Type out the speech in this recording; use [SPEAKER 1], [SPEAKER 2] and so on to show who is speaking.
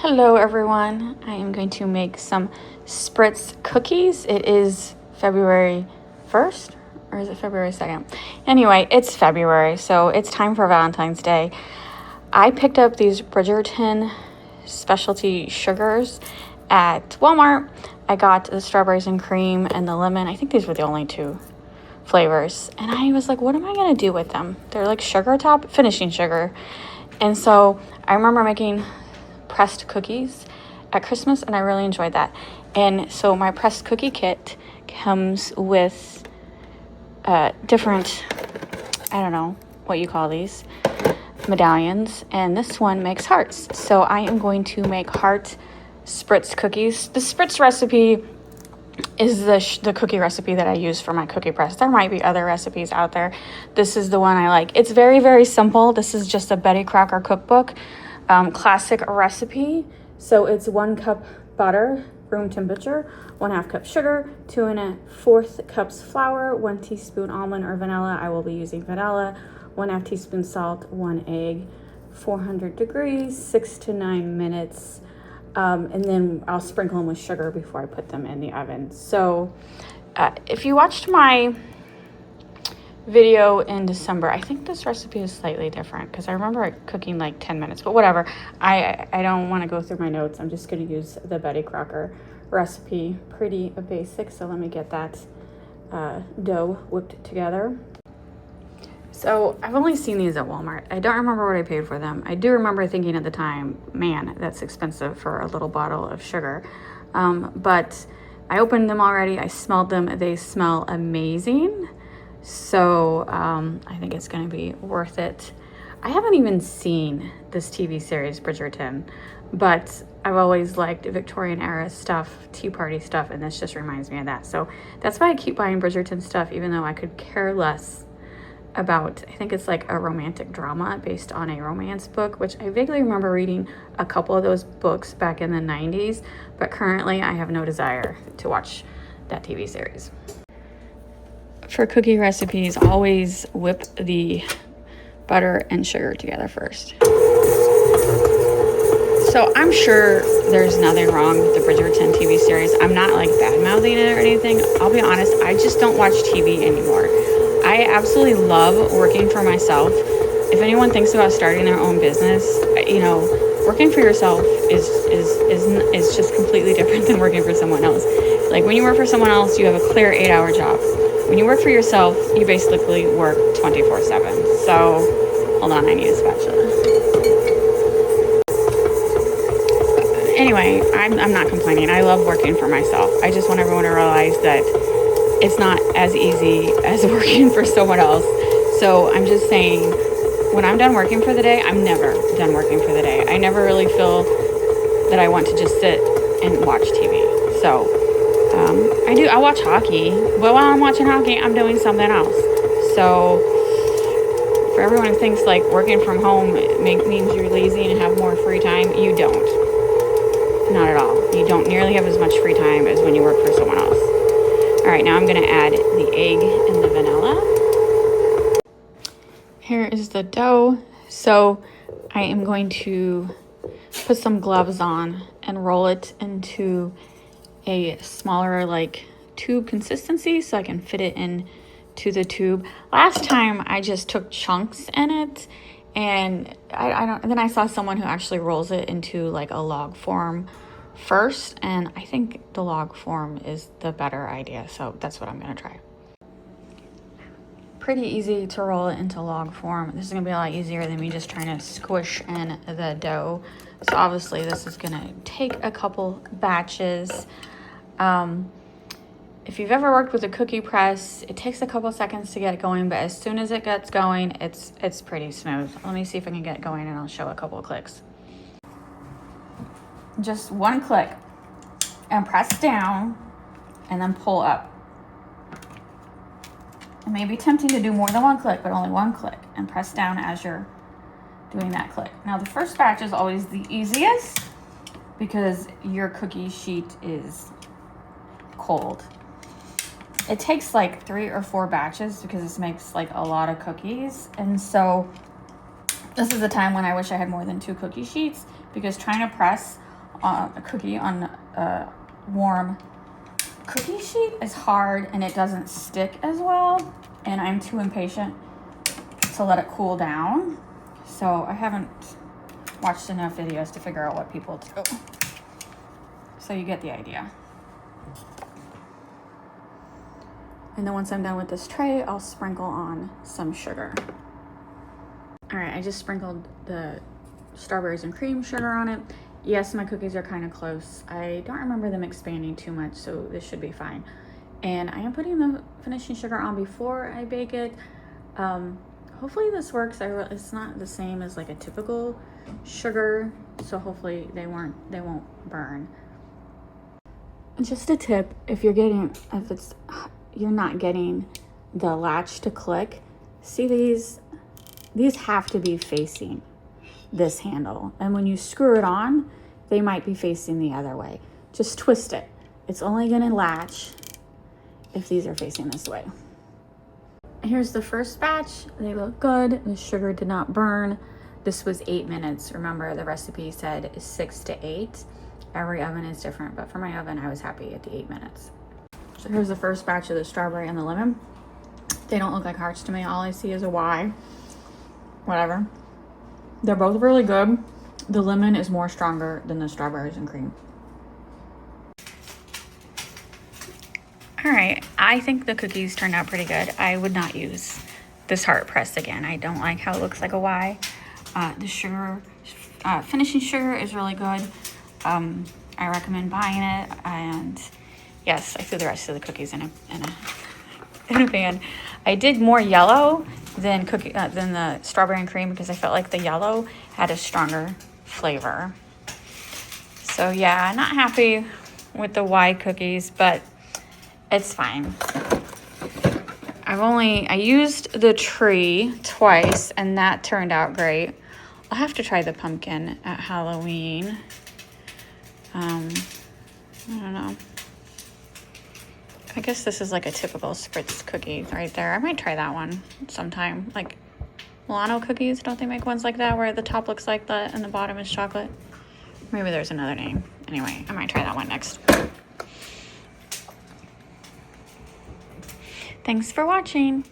[SPEAKER 1] Hello everyone, I am going to make some spritz cookies. It is February 1st, or is it February 2nd? Anyway, it's February, so it's time for Valentine's Day. I picked up these Bridgerton specialty sugars at Walmart. I got the strawberries and cream and the lemon. I think these were the only two flavors. And I was like, what am I going to do with them? They're like finishing sugar. And so I remember making pressed cookies at Christmas, and I really enjoyed that. And so my pressed cookie kit comes with different, I don't know what you call these, medallions, and this one makes hearts. So I am going to make heart spritz cookies. The spritz recipe is the cookie recipe that I use for my cookie press. There might be other recipes out there. This is the one I like. It's very, very simple. This is just a Betty Crocker cookbook. Classic recipe. So it's 1 cup butter, room temperature, 1/2 cup sugar, 2 1/4 cups flour, 1 teaspoon almond or vanilla. I will be using vanilla, 1/2 teaspoon salt, 1 egg, 400 degrees, 6 to 9 minutes. And then I'll sprinkle them with sugar before I put them in the oven. So if you watched my video in December, I think this recipe is slightly different because I remember it cooking like 10 minutes, but whatever. I don't want to go through my notes. I'm just going to use the Betty Crocker recipe. Pretty basic. So let me get that dough whipped together. So I've only seen these at Walmart. I don't remember what I paid for them. I do remember thinking at the time, man, that's expensive for a little bottle of sugar. But I opened them already. I smelled them. They smell amazing. So I think it's going to be worth it. I haven't even seen this TV series, Bridgerton, but I've always liked Victorian era stuff, Tea Party stuff, and this just reminds me of that. So that's why I keep buying Bridgerton stuff, even though I could care less about, I think it's like a romantic drama based on a romance book, which I vaguely remember reading a couple of those books back in the 90s, but currently I have no desire to watch that TV series. For cookie recipes, always whip the butter and sugar together first. So I'm sure there's nothing wrong with the Bridgerton TV series. I'm not like bad-mouthing it or anything. I'll be honest, I just don't watch TV anymore. I absolutely love working for myself. If anyone thinks about starting their own business, working for yourself is just completely different than working for someone else. Like when you work for someone else, you have a clear 8-hour job. When you work for yourself, you basically work 24/7. So, hold on, I need a spatula. Anyway, I'm not complaining. I love working for myself. I just want everyone to realize that it's not as easy as working for someone else. So I'm just saying, when I'm done working for the day, I'm never done working for the day. I never really feel that I want to just sit and watch TV. So I watch hockey, but while I'm watching hockey, I'm doing something else. So for everyone who thinks like working from home means you're lazy and have more free time, you don't. Not at all. You don't nearly have as much free time as when you work for someone else. All right, now I'm going to add the egg and the vanilla. Here is the dough. So I am going to put some gloves on and roll it into a smaller like tube consistency so I can fit it in to the tube. Last time I just took chunks in it, and then I saw someone who actually rolls it into like a log form first, and I think the log form is the better idea, so that's what I'm gonna try. Pretty easy to roll it into log form. This is gonna be a lot easier than me just trying to squish in the dough. So obviously this is gonna take a couple batches. If you've ever worked with a cookie press, it takes a couple seconds to get it going, but as soon as it gets going, it's pretty smooth. Let me see if I can get it going and I'll show a couple of clicks. Just one click and press down and then pull up. It may be tempting to do more than one click, but only one click, and press down as you're doing that click. Now the first batch is always the easiest because your cookie sheet is cold. It takes like 3 or 4 batches because this makes like a lot of cookies, and so this is a time when I wish I had more than 2 cookie sheets, because trying to press a cookie on a warm cookie sheet is hard and it doesn't stick as well. And I'm too impatient to let it cool down. So I haven't watched enough videos to figure out what people do. So you get the idea. And then once I'm done with this tray, I'll sprinkle on some sugar. All right, I just sprinkled the strawberries and cream sugar on it. Yes, my cookies are kind of close. I don't remember them expanding too much, so this should be fine. And I am putting the finishing sugar on before I bake it. Hopefully this works. It's not the same as like a typical sugar, so hopefully they won't burn. Just a tip, if you're not getting the latch to click, see these have to be facing this handle, and when you screw it on, they might be facing the other way. Just twist it. It's only gonna latch if these are facing this way. Here's the first batch. They look good. The sugar did not burn. This was 8 minutes. Remember, the recipe said 6 to 8. Every oven is different, but for my oven, I was happy at the 8 minutes. So here's the first batch of the strawberry and the lemon. They don't look like hearts to me. All I see is a Y. Whatever. They're both really good. The lemon is more stronger than the strawberries and cream. All right, I think the cookies turned out pretty good. I would not use this heart press again. I don't like how it looks like a Y. The sugar, finishing sugar is really good. I recommend buying it. And yes, I threw the rest of the cookies in a pan. I did more yellow than the strawberry and cream because I felt like the yellow had a stronger flavor. So yeah, not happy with the Y cookies, but it's fine. I used the tree twice and that turned out great. I'll have to try the pumpkin at Halloween. I don't know. I guess this is like a typical spritz cookie right there. I might try that one sometime. Like Milano cookies, don't they make ones like that where the top looks like that and the bottom is chocolate? Maybe there's another name. Anyway, I might try that one next. Thanks for watching.